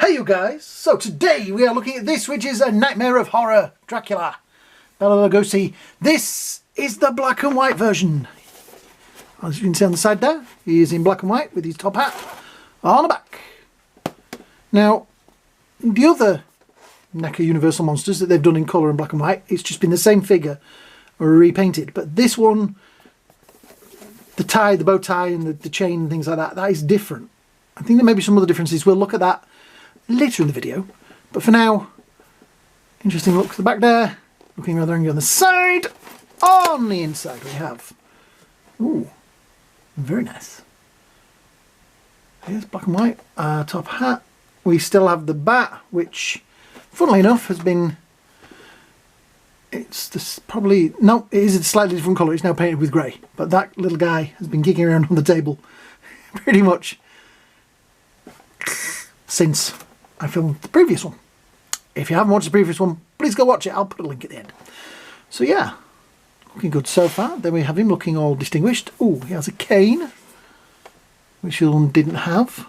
Hey you guys, so today we are looking at this, which is A Nightmare of Horror, Dracula, Bela Lugosi. This is the black and white version. As you can see on the side there, he is in black and white with his top hat on the back. Now, the other NECA Universal Monsters that they've done in colour and black and white, it's just been the same figure repainted. But this one, the tie, the bow tie and the chain and things like that, that is different. I think there may be some other differences. We'll look at that later in the video, but for now, interesting look at the back there, looking rather angry on the side. On the inside we have, ooh, very nice. Here's black and white, top hat. We still have the bat, which funnily enough has been, it's this probably, no, it is a slightly different colour, it's now painted with grey, but that little guy has been kicking around on the table pretty much since I filmed the previous one. If you haven't watched the previous one, please go watch it. I'll put a link at the end. So yeah, looking good so far. Then we have him looking all distinguished. Oh, he has a cane, which the other one didn't have.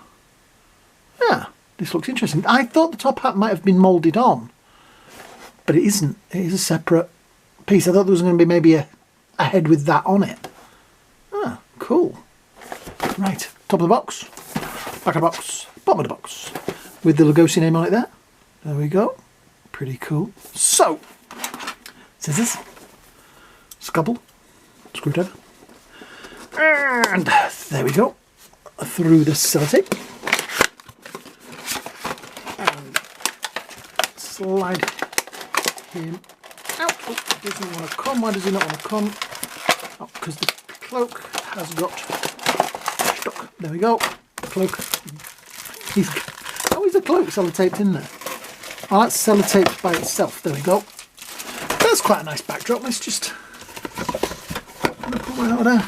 Yeah, this looks interesting. I thought the top hat might have been moulded on, but it isn't. It is a separate piece. I thought there was going to be maybe a head with that on it. Ah, cool. Right, top of the box, back of the box, bottom of the box, with the Lugosi name on it there. There we go. Pretty cool. So, scissors, scalpel, screwdriver, and there we go. Through the sellotape. And slide him out. Oh, he doesn't want to come. Why does he not want to come? Oh, because the cloak has got stuck. There we go. Cloak. How is the cloak sellotaped in there? Oh, that's sellotaped by itself. There we go. That's quite a nice backdrop. Let's just pull that out of there.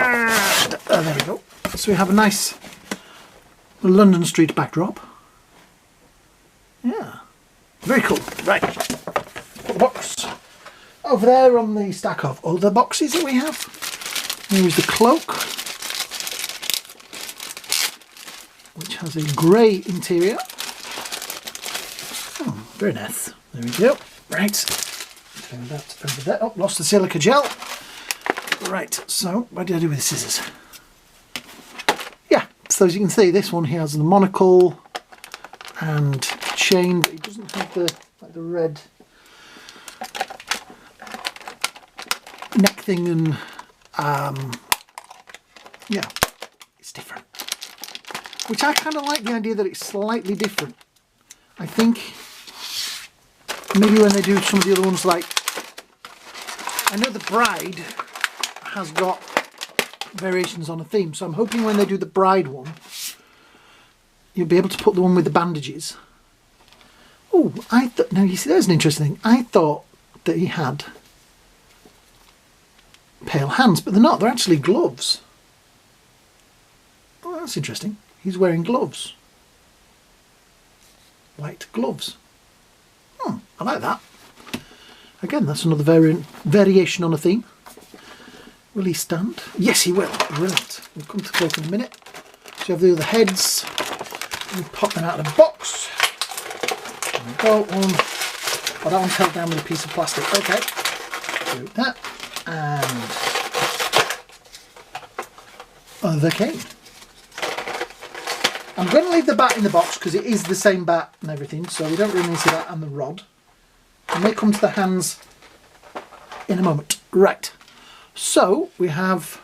And, there we go. So we have a nice London street backdrop. Yeah. Very cool. Right. Put the box over there on the stack of other boxes that we have. Here is the cloak, which has a grey interior. Oh, very nice. There we go. Right. Throw that over there. Oh, lost the silica gel. Right, so what did I do with the scissors? Yeah, so as you can see, this one here has the monocle and chain, but it doesn't have the red neck thing, and yeah, it's different. Which I kind of like the idea that it's slightly different. I think maybe when they do some of the other ones, like, I know the bride has got variations on a theme, so I'm hoping when they do the bride one, you'll be able to put the one with the bandages. Oh, now you see, there's an interesting thing. I thought that he had pale hands, but they're not. They're actually gloves. Oh, that's interesting. He's wearing gloves. White gloves. I like that. Again, that's another variation on a theme. Will he stand? Yes, he will. Brilliant. We'll come to the cloak in a minute. So you have the other heads. We pop them out of the box. There we go. One. Oh, that one's held down with a piece of plastic. Okay. Do that. And the cane. I'm going to leave the bat in the box because it is the same bat and everything, so we don't really need to see that, and the rod. I may come to the hands in a moment. Right. So we have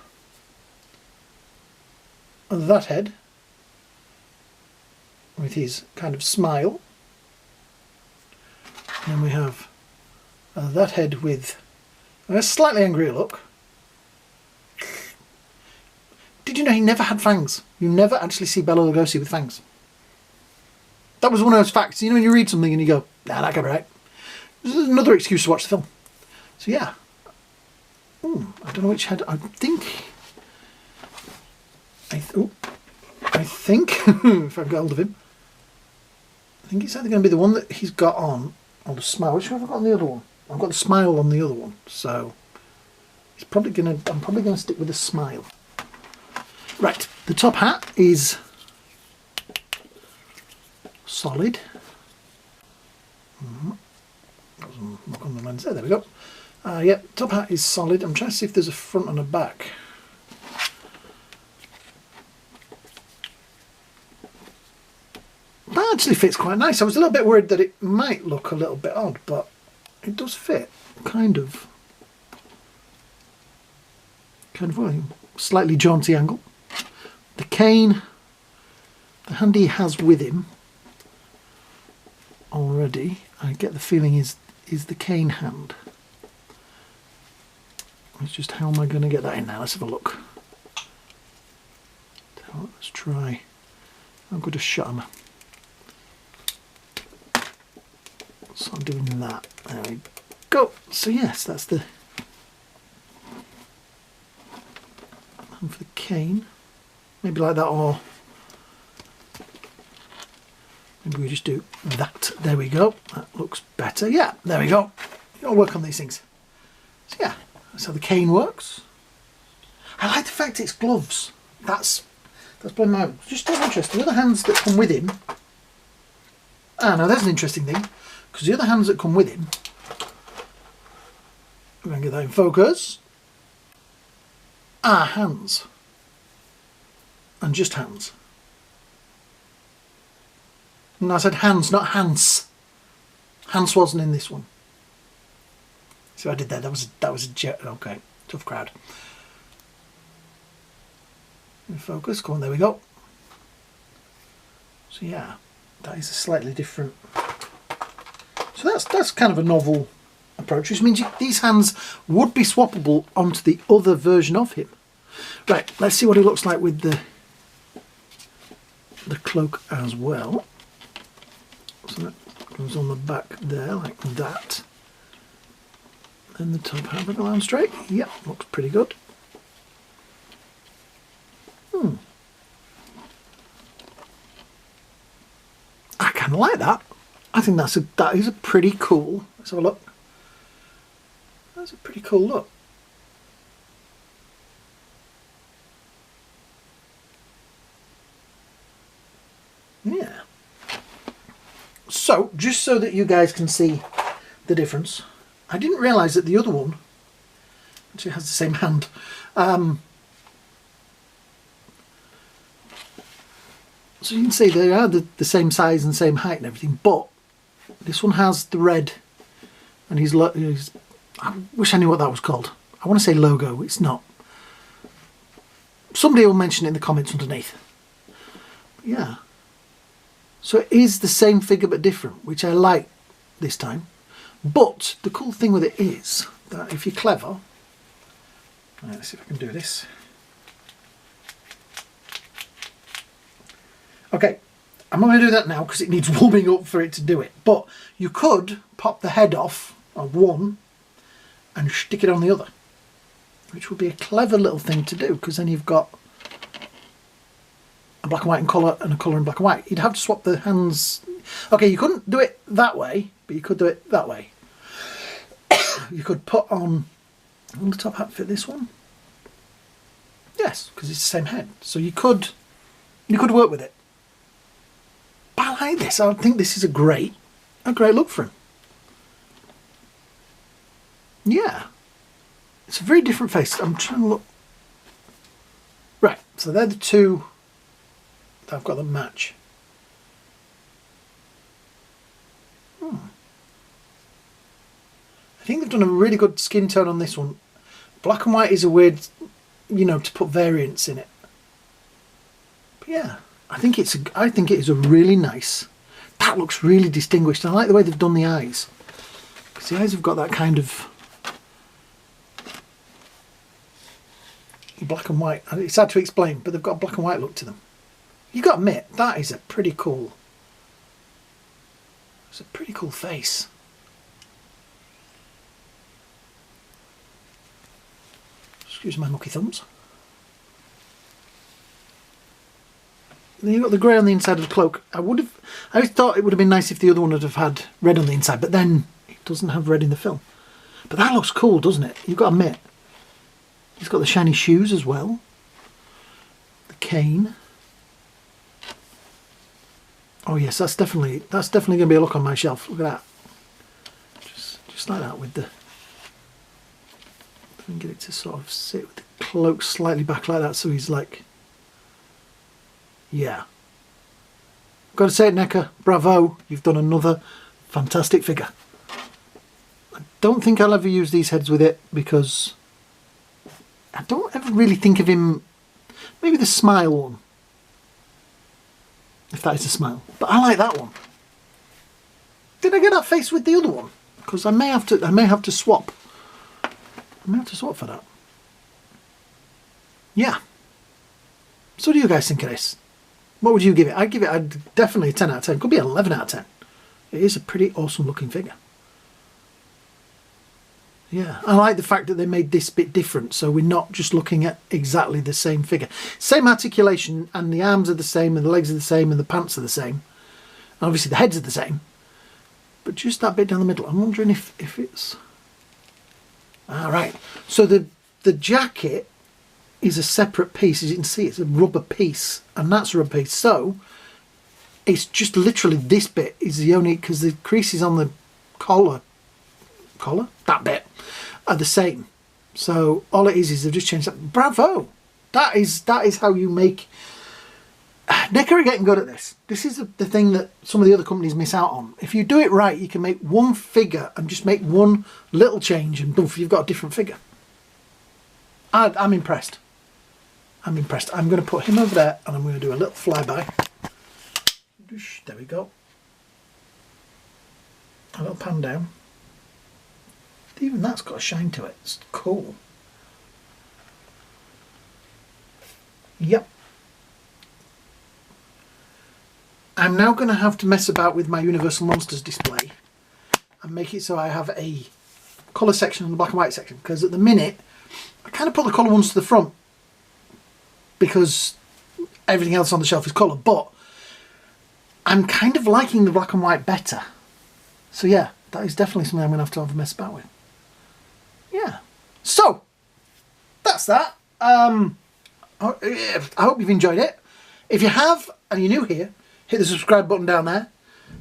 that head with his kind of smile. And then we have that head with a slightly angry look. Did you know he never had fangs? You never actually see Bela Lugosi with fangs. That was one of those facts. You know when you read something and you go, nah, that can't be right. This is another excuse to watch the film. So yeah. Ooh, I don't know which head. I think if I get hold of him, I think it's either going to be the one that he's got on, or the smile. Which one have I got on the other one? I've got the smile on the other one, so it's probably going to. I'm probably going to stick with the smile. Right, the top hat is solid. Got some look on the lens there, there we go. Yep, top hat is solid. I'm trying to see if there's a front and a back. That actually fits quite nice. I was a little bit worried that it might look a little bit odd, but it does fit, kind of well, slightly jaunty angle. The cane, the hand he has with him already, I get the feeling is the cane hand. It's just, how am I going to get that in now? Let's have a look. Let's try. I'm going to shut him. So I'm doing that. There we go. So yes, that's the hand for the cane. Maybe like that, or maybe we just do that. There we go. That looks better. Yeah, there we go. You gotta work on these things. So yeah, that's how the cane works. I like the fact it's gloves. That's blowing my mind. Just so interesting. The other hands that come with him. Ah, now there's an interesting thing, because the other hands that come with him, we're going to get that in focus, are hands. And just hands. And I said hands, not Hans. Hans wasn't in this one. See what I did there? That was a jet. Okay, tough crowd. In focus, come on, there we go. So yeah, that is a slightly different. So that's kind of a novel approach, which means these hands would be swappable onto the other version of him. Right, let's see what he looks like with the cloak as well. So that goes on the back there like that. Then the top hat with the line straight. Yep, looks pretty good. I kind of like that. I think that is a pretty cool. Let's have a look. That's a pretty cool look. Yeah. So, just so that you guys can see the difference, I didn't realise that the other one actually has the same hand. So you can see they are the same size and same height and everything, but this one has the red, and he's I wish I knew what that was called. I want to say logo, it's not. Somebody will mention it in the comments underneath. But yeah. So it is the same figure but different, which I like this time. But the cool thing with it is that if you're clever, let's see if I can do this. Okay, I'm not going to do that now because it needs warming up for it to do it. But you could pop the head off of one and stick it on the other, which would be a clever little thing to do, because then you've got a black and white in colour and a colour in black and white. You'd have to swap the hands. Okay, you couldn't do it that way, but you could do it that way. You could put on, will the top hat fit this one? Yes, because it's the same head. So you could work with it. But I like this. I think this is a great look for him. Yeah. It's a very different face. I'm trying to look. Right, so they're the two that I've got that match. I think they've done a really good skin tone on this one. Black and white is a weird, to put variants in it. But yeah, I think it is a really nice. That looks really distinguished. I like the way they've done the eyes, because the eyes have got that kind of black and white. It's hard to explain, but they've got a black and white look to them. You got to admit, that is a pretty cool. It's a pretty cool face. Excuse my mucky thumbs. Then you've got the grey on the inside of the cloak. I always thought it would have been nice if the other one would have had red on the inside, but then it doesn't have red in the film. But that looks cool, doesn't it? You've got to admit. He's got the shiny shoes as well. The cane. Oh yes, that's definitely going to be a look on my shelf. Look at that. Just like that with the... I can get it to sort of sit with the cloak slightly back like that, so he's like... Yeah. Got to say it, neca, bravo, you've done another fantastic figure. I don't think I'll ever use these heads with it because I don't ever really think of him. Maybe the smile one, if that is a smile, but I like that one. Did I get that face with the other one? Because I may have to swap. I may have to swap for that. Yeah. So what do you guys think of this? What would you give it? I'd give it definitely a 10 out of 10. Could be an 11 out of 10. It is a pretty awesome looking figure. Yeah, I like the fact that they made this bit different, so we're not just looking at exactly the same figure. Same articulation, and the arms are the same, and the legs are the same, and the pants are the same. And obviously the heads are the same. But just that bit down the middle, I'm wondering if it's... Alright, so the jacket is a separate piece. As you can see, it's a rubber piece, and that's a rubber piece. So it's just literally this bit is the only, because the creases on the collar, that bit, are the same. So all it is they've just changed that. Bravo! That is how you make... NECA are getting good at this. This is the thing that some of the other companies miss out on. If you do it right, you can make one figure and just make one little change, and boom, you've got a different figure. I'm impressed. I'm impressed. I'm going to put him over there, and I'm going to do a little flyby. There we go. A little pan down. Even that's got a shine to it. It's cool. Yep. I'm now going to have to mess about with my Universal Monsters display and make it so I have a colour section and a black and white section, because at the minute I kind of put the colour ones to the front because everything else on the shelf is colour, but I'm kind of liking the black and white better. So yeah, that is definitely something I'm going to have a mess about with. Yeah. So, that's that. I hope you've enjoyed it. If you have, and you're new here, hit the subscribe button down there.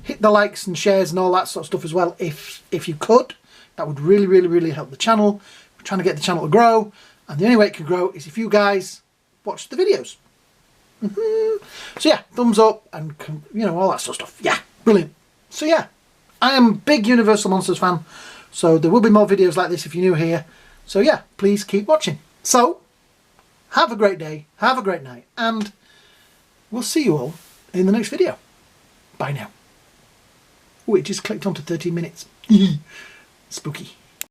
Hit the likes and shares and all that sort of stuff as well. If you could, that would really, really, really help the channel. We're trying to get the channel to grow, and the only way it can grow is if you guys watch the videos. So yeah, thumbs up and, you know, all that sort of stuff. Yeah, brilliant. So yeah, I am a big Universal Monsters fan, so there will be more videos like this if you're new here. So yeah, please keep watching. So, have a great day, have a great night, and we'll see you all in the next video. Bye now. Oh, it just clicked onto 13 minutes. Spooky.